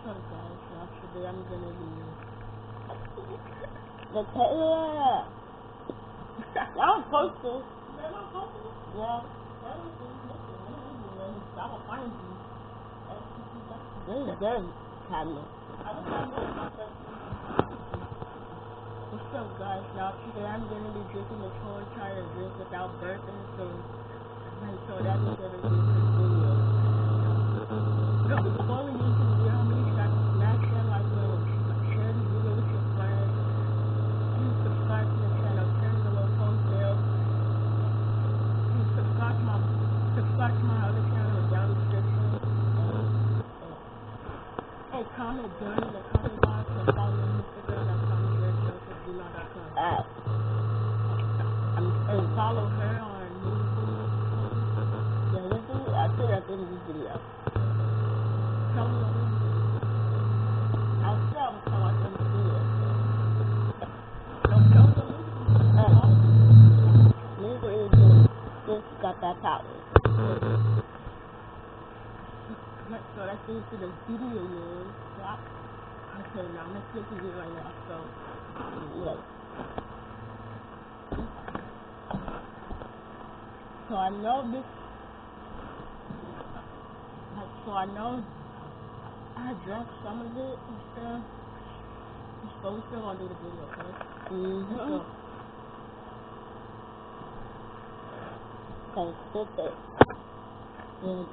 So guys, now today I'm gonna be The Taylor. Y'all post this. Yeah. This is good, Cadmus. What's up guys, now today I'm gonna be drinking this whole entire drink without burping, so that's gonna be this video. No, before we get into the video, how many shots smash that like button, share the video with your friends, please subscribe to the channel, turn the little post bell, please subscribe to my other channel down in the description, and comment down in the comment box and follow me on Instagram at and follow her on Yeah, this is, I said at the end of this video. tell me I'll say I'm coming at the end of the video. Music is just got that power. so that's into the video, man. Okay, now let's get to it right now. So Yeah. So I know this. So I know I drank some of it and stuff. But we still gonna do the video, okay? Mm-hmm. Okay, sit there. Good.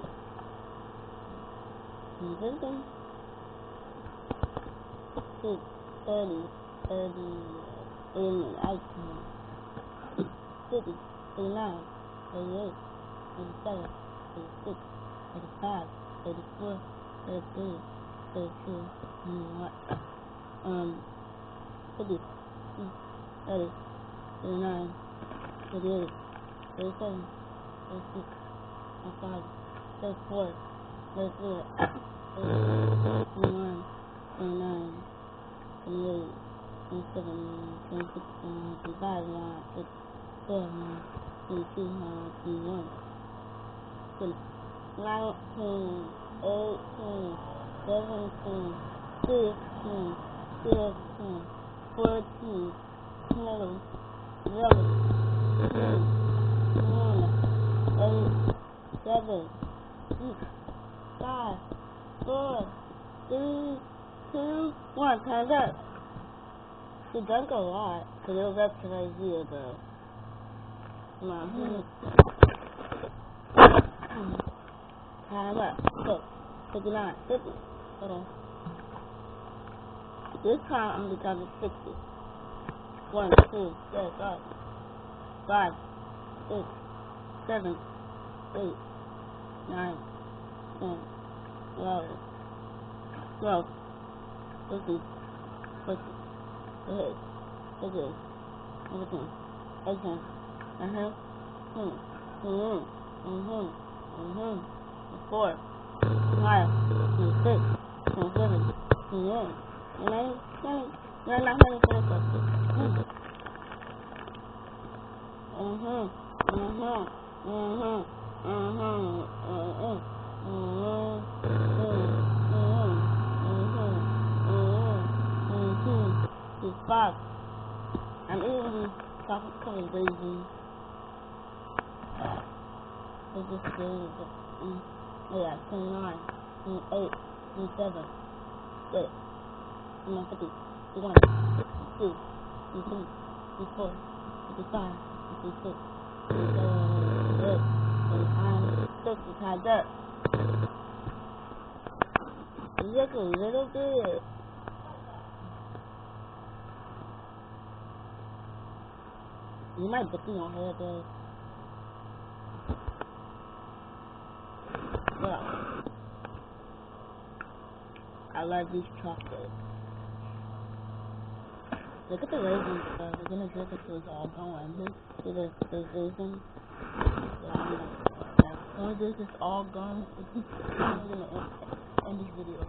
Mm-hmm. 6, 30, 38, 50, 39, 38, 37, 36, 35, 34, 33, 32, 50, 30, 39, 38, 37, 36, 35, 34, 33, 31, 29, 28, 27, 26, 25, 27, 22, 21, 20, 19, 18, 17, 16, 17, 14, 12, 11, 10, 9, 8, 7, 6, 5, 4, 3, 2, 1. Time's up. She drank a lot, because it was up to right here, though. Come on. Time up. So, 59, 50. Hold on. This time, I'm going to count to 60. 1, 2, 3, 4, 5, 6, 7, 8, 9, 10, 11, 12, 13, 14, 15, 16, 17, 18, 19, 20, 21, 22, 24, 25, 26, 27, 28, 29, 30, 31, 32, 5. I'm eating chocolate covered raisin. It's just good. Yeah, 29, 28, 27, 6, 50, 51, 52, 53, 54, 55, 56, 57, 58, 60. Time's up. Look a little bit. You might put on her though. Well, I love these chocolates. Look at the raisins though. We're gonna drink it till it's all gone. See the raisin? Yeah, once this is all gone, I'm gonna end this video.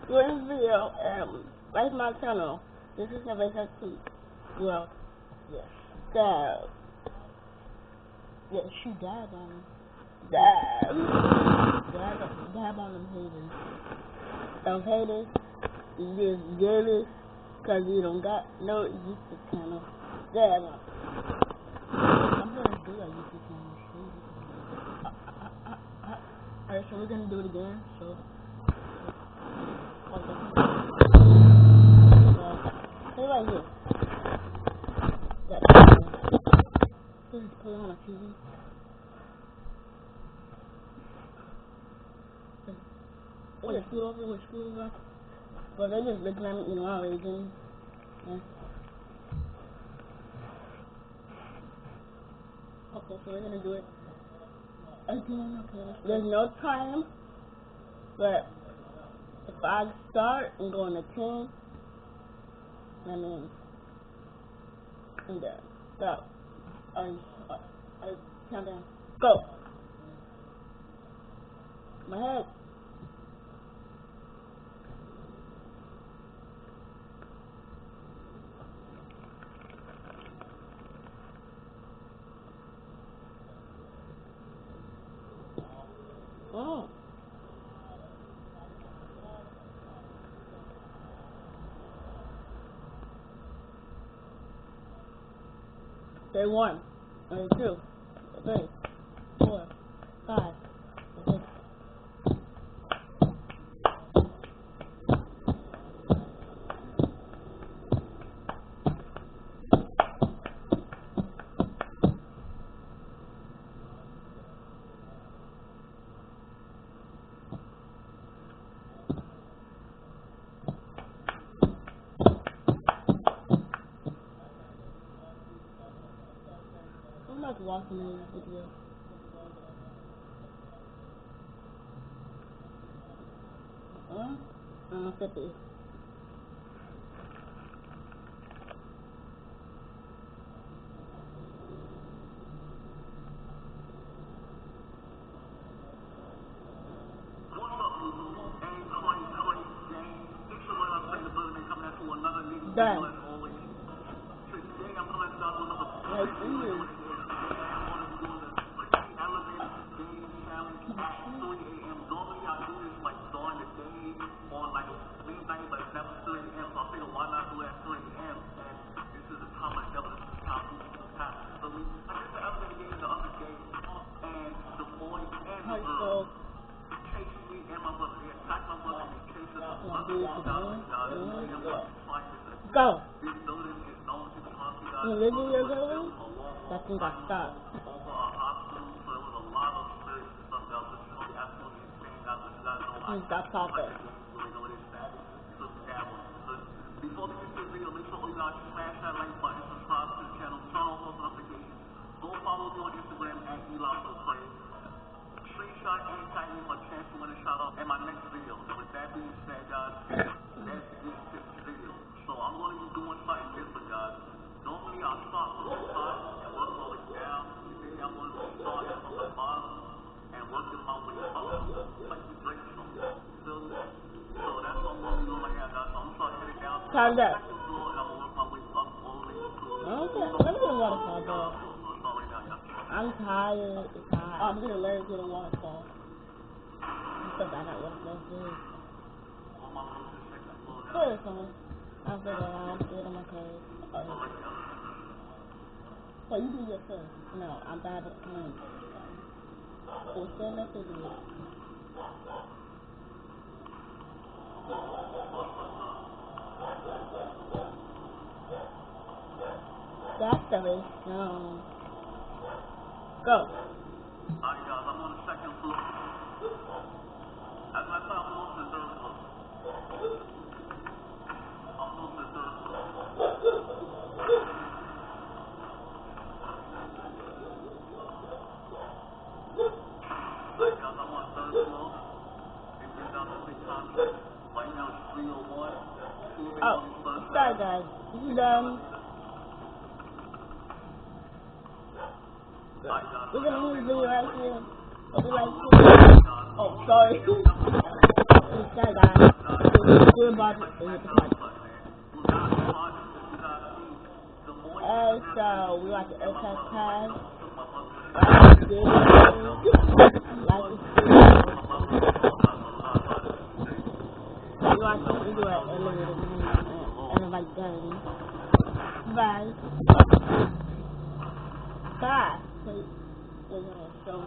We're in this video, like my channel. This is Never Tea. Well, yes. So, yeah, she died on him. Dab on them haters. of haters. You just jealous because you don't got no YouTube channel. Damn. I'm gonna do a YouTube channel. Alright, so we're gonna do it again. So, stay right here. Just put it on a TV. They just scoot over with screws on. But they just looking at me, you know, I'm raging. Yeah. Okay, so we're gonna do it again. Okay, there's no time, but if I start and go on the 10, that means I'm done. So, count down. Go. My head. Oh. Day 1, day 2, 3, 4, 5, 6. I'm not watching this video. I'm 50. Done. Like you. Go. You live in your building? That thing got stopped. Stop talking. Before we get to the video, make sure you guys smash that like button, subscribe to the channel, turn on post notifications. Go follow me on Instagram at ELOPSOPLAY. Screenshot and tag me for a chance to win a shout out in my next video. And with that being said, guys, let's get into the video. So I'm going to be doing something different, guys. Normally I'll start from the top and work my way down. Today I'm going to be starting from the bottom and working my way up. Like the Drake song. Feel me? So that's what I'm going to be doing right now, guys. So I'm starting to get it down. Calm down. Okay, let me get a waterfall, bro. I'm tired. It's hot. I'm gonna learn to get a waterfall. I'm so bad at waterfalls, dude. Put it on. I'll figure it out. Do it on my case. So you do your first. No, I'm bad at playing. We'll stand up and do it. That's the way. Go. Alright, guys, I'm on the second floor. As I said, I'm on the third floor. I'm on the third floor. Alright, guys, I'm on the third floor. They bring down the big contract. Right now it's 301. Oh, sorry, guys. This is we're gonna end the video right here. I'll be like, oh, sorry. Sorry, guys. We're about to hit the part. So we like the aircraft pass. Like You watch this video at elevator and like dirty. Bye. Bye. So,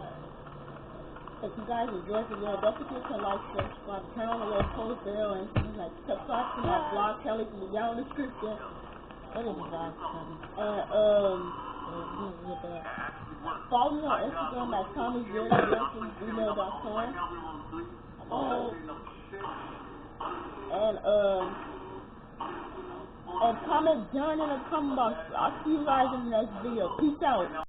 if you guys enjoyed the video, don't forget to like, subscribe, turn on the little post bell, and like subscribe to my blog, Kelly, from the down description. What is the blog, Kelly? Follow me on Instagram at Tommy'sVeryGirl@gmail.com. And comment down in the comment box. I'll see you guys in the next video. Peace out.